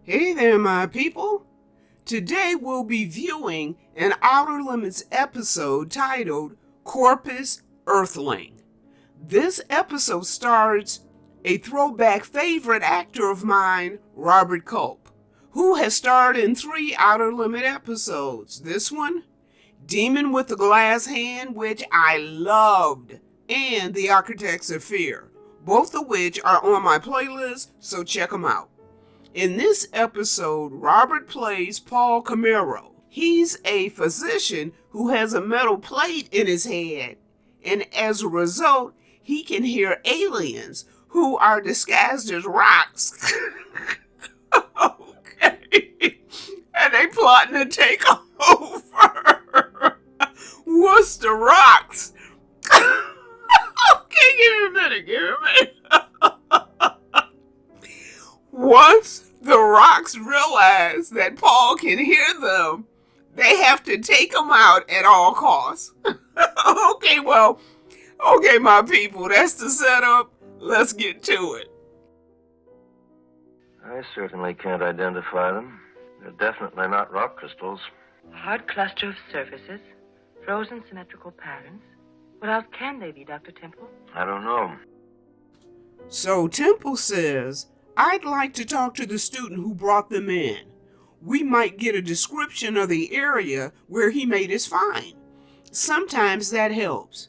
Hey there, my people. Today we'll be viewing an Outer Limits episode titled Corpus Earthling. This episode stars a throwback favorite actor of mine, Robert Culp, who has starred in 3 Outer Limit episodes. This one, Demon with the Glass Hand, which I loved, and The Architects of Fear, both of which are on my playlist, so check them out. In this episode, Robert plays Paul Camero. He's a physician who has a metal plate in his head, and as a result, he can hear aliens who are disguised as rocks. Okay. And they plotting to take over. What's the rocks? Okay, give me a minute. Once the rocks realize that Paul can hear them, they have to take him out at all costs. Okay, my people, that's the setup. Let's get to it. I certainly can't identify them. They're definitely not rock crystals. A hard cluster of surfaces, frozen symmetrical patterns. What else can they be, Dr. Temple? I don't know. So Temple says, I'd like to talk to the student who brought them in. We might get a description of the area where he made his find. Sometimes that helps.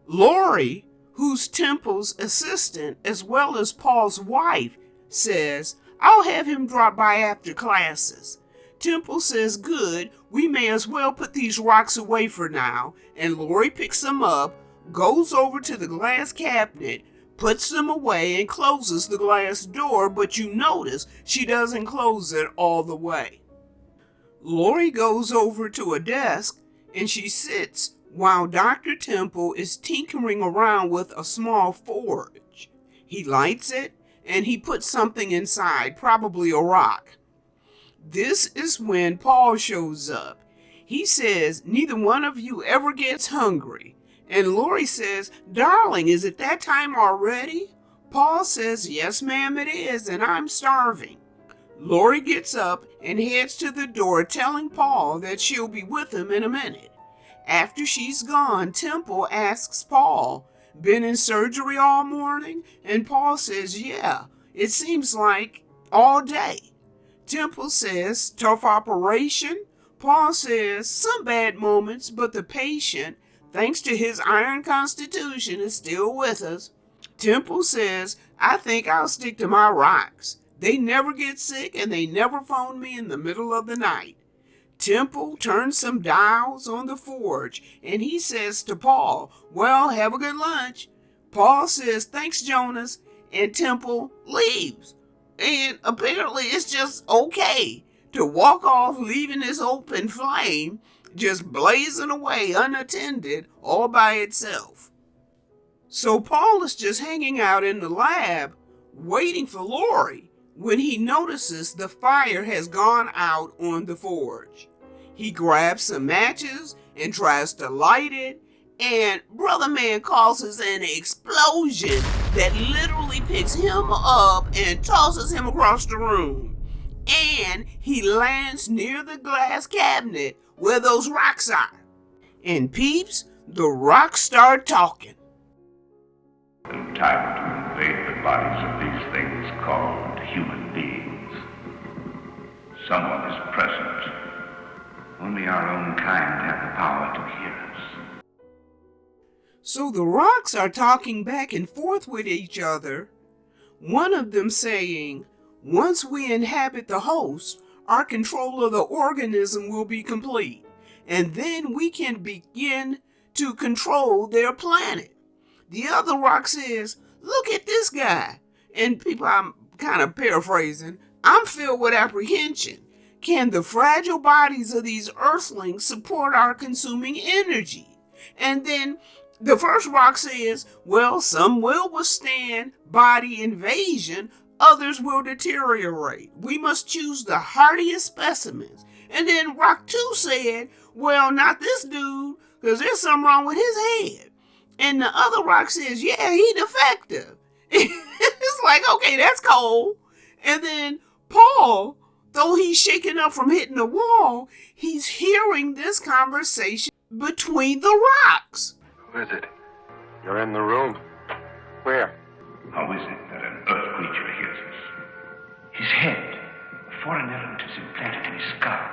Lori, who's Temple's assistant as well as Paul's wife, says, I'll have him drop by after classes. Temple says, good, we may as well put these rocks away for now, and Lori picks them up, goes over to the glass cabinet, puts them away, and closes the glass door, but you notice she doesn't close it all the way. Lori goes over to a desk, and she sits while Dr. Temple is tinkering around with a small forge. He lights it, and he puts something inside, probably a rock. This is when Paul shows up. He says, neither one of you ever gets hungry. And Lori says, darling, is it that time already? Paul says, yes, ma'am, it is, and I'm starving. Lori gets up and heads to the door, telling Paul that she'll be with him in a minute. After she's gone, Temple asks Paul, been in surgery all morning? And Paul says, yeah, it seems like all day. Temple says, tough operation? Paul says, some bad moments, but the patient, thanks to his iron constitution, is still with us. Temple says, I think I'll stick to my rocks. They never get sick and they never phone me in the middle of the night. Temple turns some dials on the forge and he says to Paul, well, have a good lunch. Paul says, thanks, Jonas, and Temple leaves. And apparently it's just okay to walk off leaving this open flame just blazing away unattended all by itself. So Paul is just hanging out in the lab waiting for Lori when he notices the fire has gone out on the forge. He grabs some matches and tries to light it, and Brother Man causes an explosion that literally picks him up and tosses him across the room. And he lands near the glass cabinet where those rocks are. And peeps, the rocks start talking. In time to invade the bodies of these things called human beings. Someone is present. Only our own kind have the power to hear us. So the rocks are talking back and forth with each other, one of them saying, once we inhabit the host, our control of the organism will be complete, and then we can begin to control their planet. The other rock says, look at this guy. And people, I'm kind of paraphrasing, I'm filled with apprehension. Can the fragile bodies of these earthlings support our consuming energy? And then the first rock says, well, some will withstand body invasion, others will deteriorate. We must choose the hardiest specimens. And then rock 2 said, well, not this dude, because there's something wrong with his head. And the other rock says, yeah, he defective. It's like, okay, that's cold. And then Paul, Though he's shaken up from hitting the wall, he's hearing this conversation between the rocks. Who is it? You're in the room. Where? How is it that an earth creature hears us? His head, a foreign element is implanted in his skull.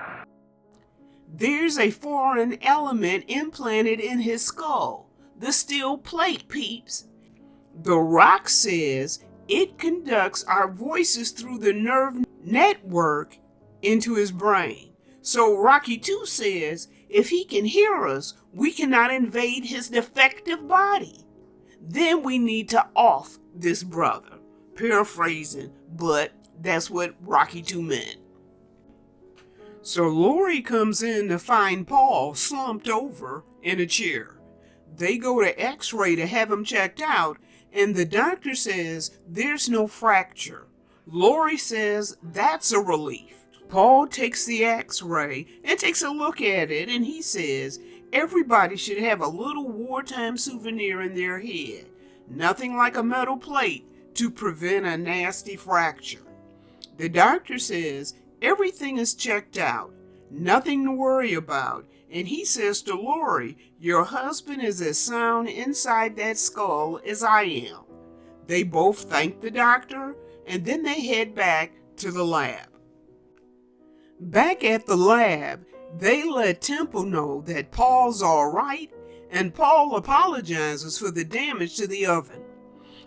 There's a foreign element implanted in his skull, the steel plate, peeps. The rock says it conducts our voices through the nerve network into his brain. So Rocky 2 says if he can hear us, we cannot invade his defective body. Then we need to off this brother. Paraphrasing, but that's what Rocky 2 meant. So Lori comes in to find Paul slumped over in a chair. They go to X-ray to have him checked out, and the doctor says there's no fracture. Lori says that's a relief. Paul takes the X-ray and takes a look at it, and he says everybody should have a little wartime souvenir in their head. Nothing like a metal plate to prevent a nasty fracture. The doctor says everything is checked out, nothing to worry about, and he says to Lori, your husband is as sound inside that skull as I am. They both thank the doctor, and then they head back to the lab. Back at the lab, they let Temple know that Paul's all right, and Paul apologizes for the damage to the oven.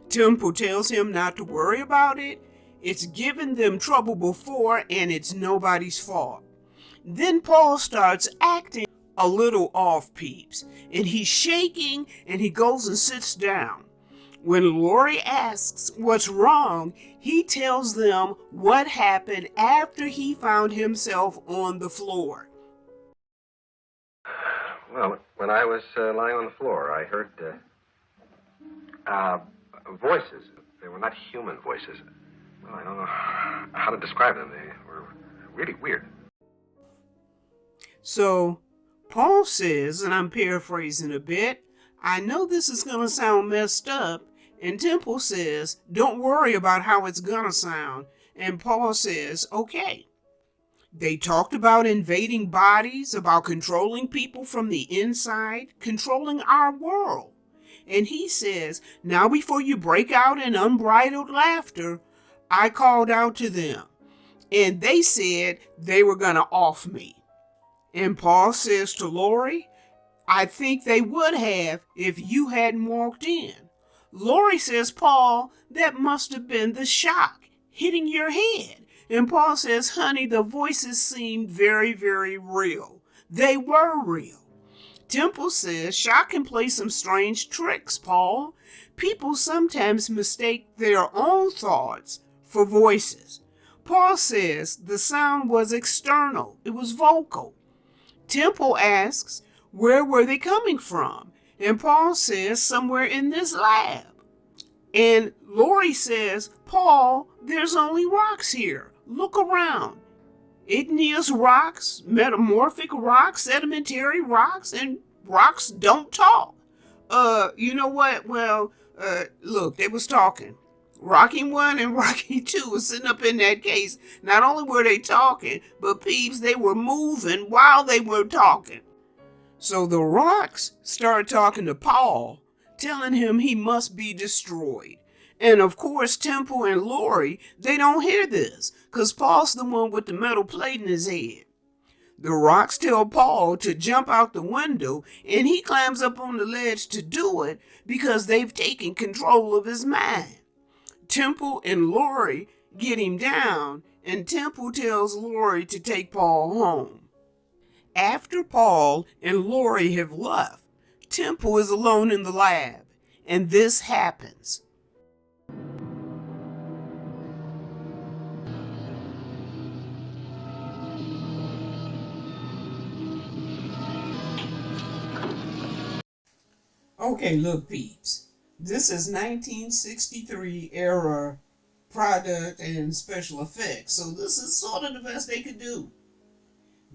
Temple tells him not to worry about it. It's given them trouble before, and it's nobody's fault. Then Paul starts acting a little off, peeps, and he's shaking, and he goes and sits down. When Lori asks what's wrong, he tells them what happened after he found himself on the floor. Well, when I was lying on the floor, I heard voices. They were not human voices. Well, I don't know how to describe them. They were really weird. So Paul says, and I'm paraphrasing a bit, I know this is going to sound messed up, and Temple says, don't worry about how it's going to sound, and Paul says, okay. They talked about invading bodies, about controlling people from the inside, controlling our world. And he says, now before you break out in unbridled laughter, I called out to them, and they said they were going to off me. And Paul says to Lori, I think they would have if you hadn't walked in. Lori says, Paul, that must have been the shock hitting your head. And Paul says, honey, the voices seemed very, very real. They were real. Temple says, shock can play some strange tricks, Paul. People sometimes mistake their own thoughts for voices. Paul says the sound was external. It was vocal. Temple asks, where were they coming from? And Paul says, somewhere in this lab. And Lori says, Paul, there's only rocks here. Look around. Igneous rocks, metamorphic rocks, sedimentary rocks, and rocks don't talk. You know what? Well, look, they was talking. Rocky 1 and Rocky 2 was sitting up in that case. Not only were they talking, but peeps, they were moving while they were talking. So the rocks started talking to Paul, telling him he must be destroyed. And of course, Temple and Lori, they don't hear this, because Paul's the one with the metal plate in his head. The rocks tell Paul to jump out the window, and he climbs up on the ledge to do it because they've taken control of his mind. Temple and Lori get him down, and Temple tells Lori to take Paul home. After Paul and Lori have left, Temple is alone in the lab, and this happens. Okay, look, peeps. This is 1963 era product and special effects, so this is sort of the best they could do.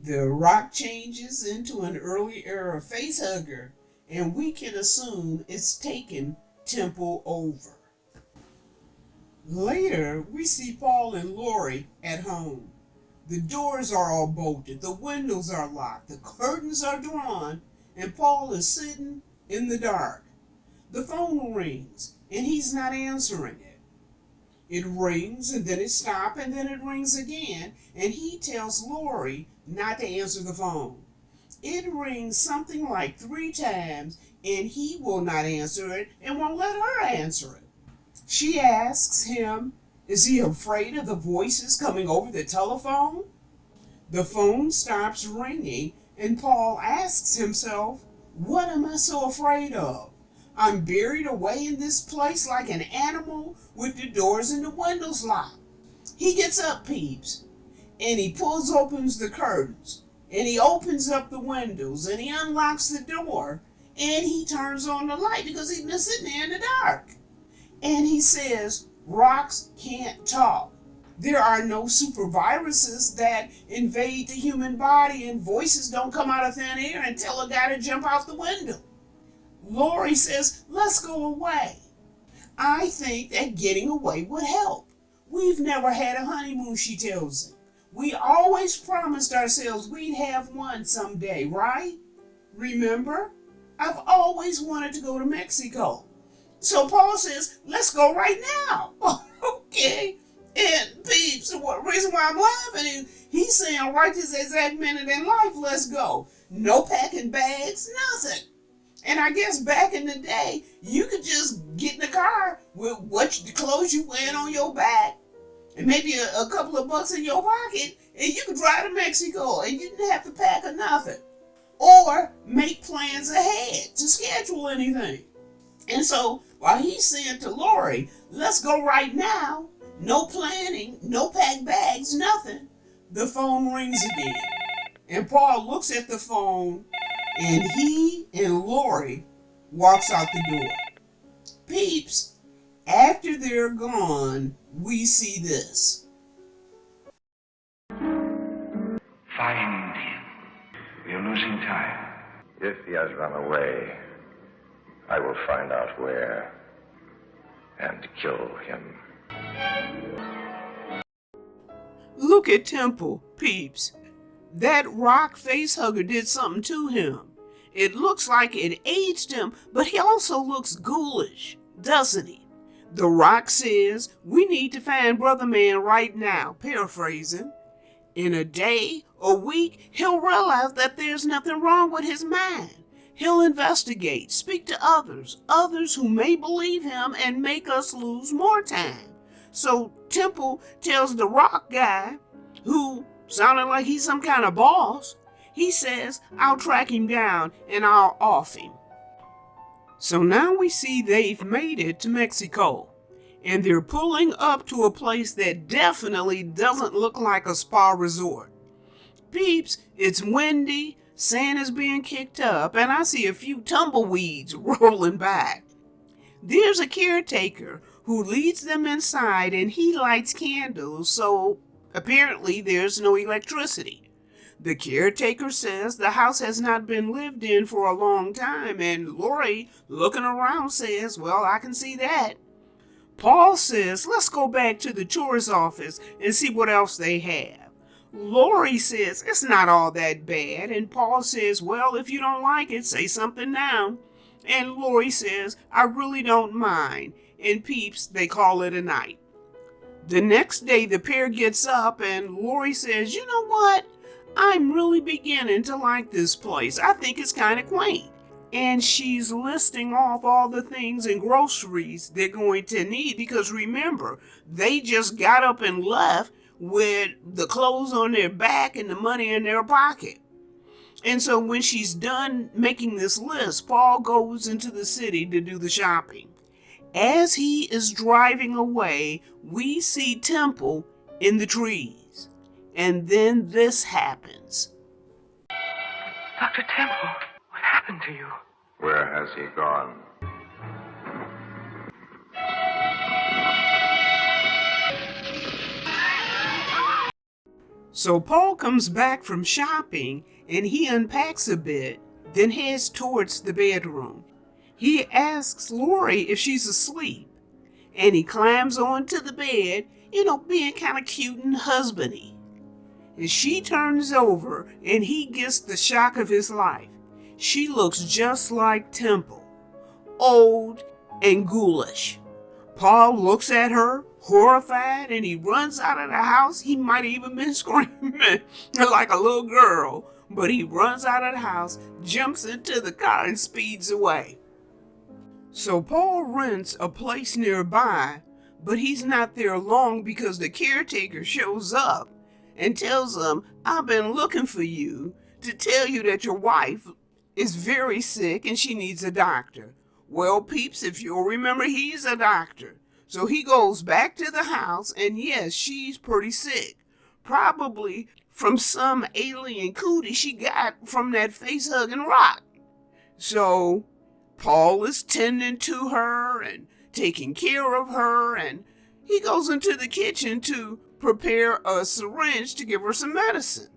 The rock changes into an early era facehugger, and we can assume it's taken Temple over. Later, we see Paul and Lori at home. The doors are all bolted, the windows are locked, the curtains are drawn, and Paul is sitting in the dark. The phone rings, and he's not answering it. It rings, and then it stops, and then it rings again, and he tells Lori not to answer the phone. It rings something like 3 times, and he will not answer it and won't let her answer it. She asks him, is he afraid of the voices coming over the telephone? The phone stops ringing, and Paul asks himself, what am I so afraid of? I'm buried away in this place like an animal with the doors and the windows locked. He gets up, peeps, and he pulls open the curtains, and he opens up the windows, and he unlocks the door, and he turns on the light because he's been sitting there in the dark. And he says, rocks can't talk. There are no super viruses that invade the human body, and voices don't come out of thin air and tell a guy to jump out the window. Lori says, let's go away. I think that getting away would help. We've never had a honeymoon, she tells him. We always promised ourselves we'd have one someday, right? Remember? I've always wanted to go to Mexico. So Paul says, let's go right now. Okay. And peeps, the reason why I'm laughing is he's saying right this exact minute in life, let's go. No packing bags, nothing. And I guess back in the day, you could just get in the car with the clothes you wearing on your back and maybe a couple of bucks in your pocket, and you could drive to Mexico and you didn't have to pack or nothing. Or make plans ahead to schedule anything. And so while he's saying to Lori, let's go right now, no planning, no packed bags, nothing, the phone rings again. And Paul looks at the phone, and he and Lori walks out the door. Peeps, after they're gone, we see this. Find him. We're losing time. If he has run away, I will find out where and kill him. Look at Temple, peeps. That rock facehugger did something to him. It looks like it aged him, but he also looks ghoulish, doesn't he? The rock says, we need to find Brother Man right now, paraphrasing. In a day, a week, he'll realize that there's nothing wrong with his mind. He'll investigate, speak to others who may believe him and make us lose more time. So Temple tells the rock guy, who sounded like he's some kind of boss, he says, I'll track him down and I'll off him. So now we see they've made it to Mexico, and they're pulling up to a place that definitely doesn't look like a spa resort. Peeps, it's windy, sand is being kicked up, and I see a few tumbleweeds rolling by. There's a caretaker who leads them inside, and he lights candles, so apparently there's no electricity. The caretaker says the house has not been lived in for a long time, and Lori, looking around, says, well, I can see that. Paul says, let's go back to the tourist office and see what else they have. Lori says, it's not all that bad, and Paul says, well, if you don't like it, say something now. And Lori says, I really don't mind, and peeps, they call it a night. The next day, the pair gets up, and Lori says, you know what? I'm really beginning to like this place. I think it's kind of quaint. And she's listing off all the things and groceries they're going to need, because remember, they just got up and left with the clothes on their back and the money in their pocket. And so when she's done making this list, Paul goes into the city to do the shopping. As he is driving away, we see Temple in the trees. And then this happens. Dr. Temple, what happened to you? Where has he gone? So Paul comes back from shopping, and he unpacks a bit, then heads towards the bedroom. He asks Lori if she's asleep, and he climbs onto the bed, being kind of cute and husbandy. and she turns over and he gets the shock of his life. She looks just like Temple, old and ghoulish. Paul looks at her, horrified, and he runs out of the house. He might have even been screaming like a little girl, but he runs out of the house, jumps into the car, and speeds away. So Paul rents a place nearby, but he's not there long because the caretaker shows up and tells him, "I've been looking for you to tell you that your wife is very sick and she needs a doctor." Well, peeps, if you'll remember, he's a doctor. So he goes back to the house, and yes, she's pretty sick. Probably from some alien cootie she got from that face-hugging rock. So Paul is tending to her and taking care of her, and he goes into the kitchen to prepare a syringe to give her some medicine.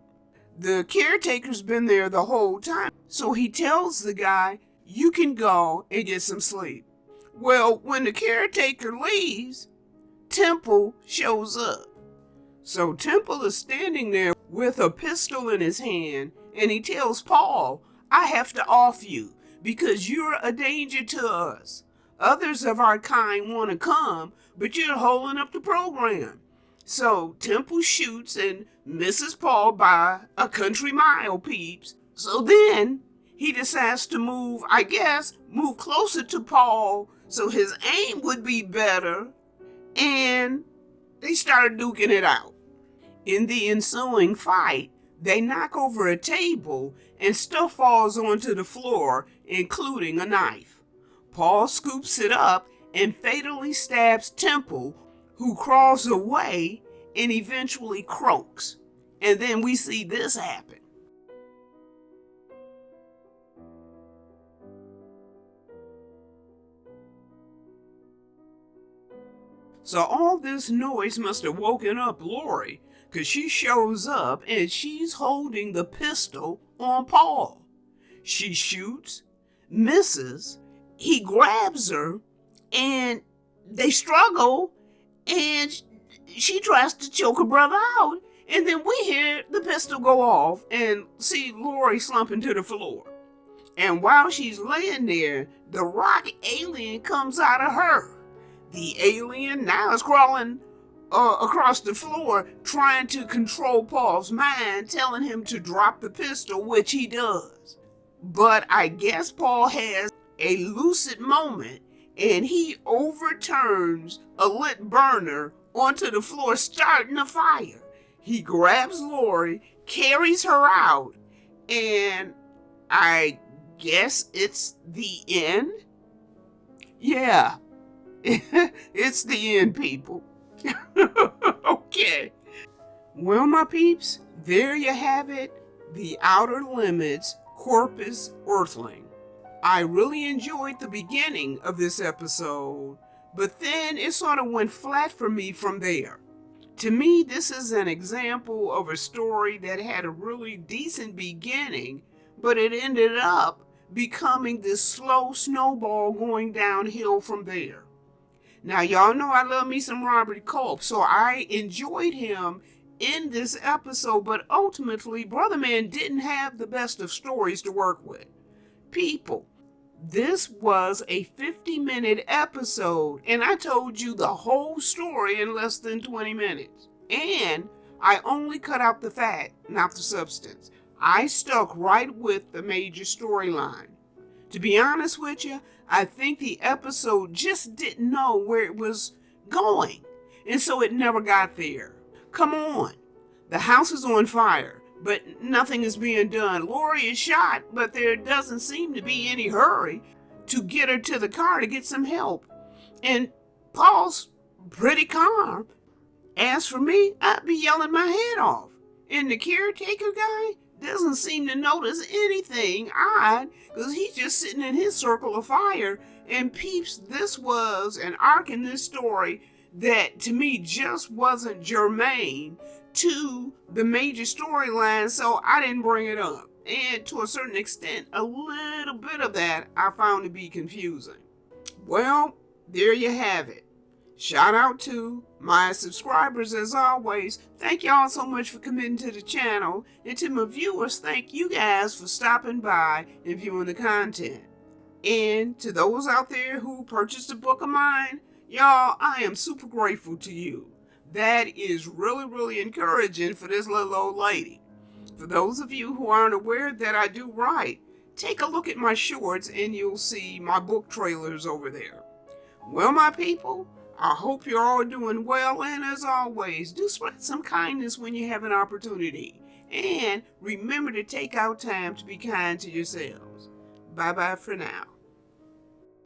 The caretaker's been there the whole time, so he tells the guy, "You can go and get some sleep." Well, when the caretaker leaves, Temple shows up. So Temple is standing there with a pistol in his hand, and he tells Paul, "I have to off you because you're a danger to us. Others of our kind want to come, but you're holding up the program." So Temple shoots and misses Paul by a country mile, peeps. So then he decides to move closer to Paul so his aim would be better, and they started duking it out. In the ensuing fight, they knock over a table and stuff falls onto the floor, including a knife. Paul scoops it up and fatally stabs Temple, who crawls away and eventually croaks. And then we see this happen. So all this noise must have woken up Lori, because she shows up and she's holding the pistol on Paul. She shoots, misses, he grabs her, and they struggle, and she tries to choke her brother out, and then we hear the pistol go off and see Lori slumping to the floor. And while she's laying there, the rock alien comes out of her. The alien now is crawling across the floor, trying to control Paul's mind, telling him to drop the pistol, which he does. But I guess Paul has a lucid moment, and he overturns a lit burner onto the floor, starting a fire. He grabs Lori, carries her out, and I guess it's the end? Yeah. It's the end, people. Okay. Well, my peeps, there you have it. The Outer Limits, Corpus Earthling. I really enjoyed the beginning of this episode, but then it sort of went flat for me from there. To me, this is an example of a story that had a really decent beginning, but it ended up becoming this slow snowball going downhill from there. Now, y'all know I love me some Robert Culp, so I enjoyed him in this episode, but ultimately, Brother Man didn't have the best of stories to work with. People, this was a 50-minute episode, and I told you the whole story in less than 20 minutes. And I only cut out the fat, not the substance. I stuck right with the major storyline. To be honest with you, I think the episode just didn't know where it was going, and so it never got there. Come on. The house is on fire, but nothing is being done. Lori is shot, but there doesn't seem to be any hurry to get her to the car to get some help. And Paul's pretty calm. As for me, I'd be yelling my head off. And the caretaker guy doesn't seem to notice anything odd, because he's just sitting in his circle of fire. And peeps, this was an arc in this story that to me just wasn't germane to the major storyline, so I didn't bring it up. And to a certain extent, a little bit of that I found to be confusing. Well, there you have it. Shout out to My subscribers, as always, thank y'all so much for committing to the channel, and to my viewers, thank you guys for stopping by and viewing the content. And to those out there who purchased a book of mine, y'all, I am super grateful to you. That is really, really encouraging for this little old lady. For those of you who aren't aware that I do write, take a look at my shorts and you'll see my book trailers over there. Well, my people, I hope you're all doing well, and as always, do spread some kindness when you have an opportunity. And remember to take out time to be kind to yourselves. Bye-bye for now.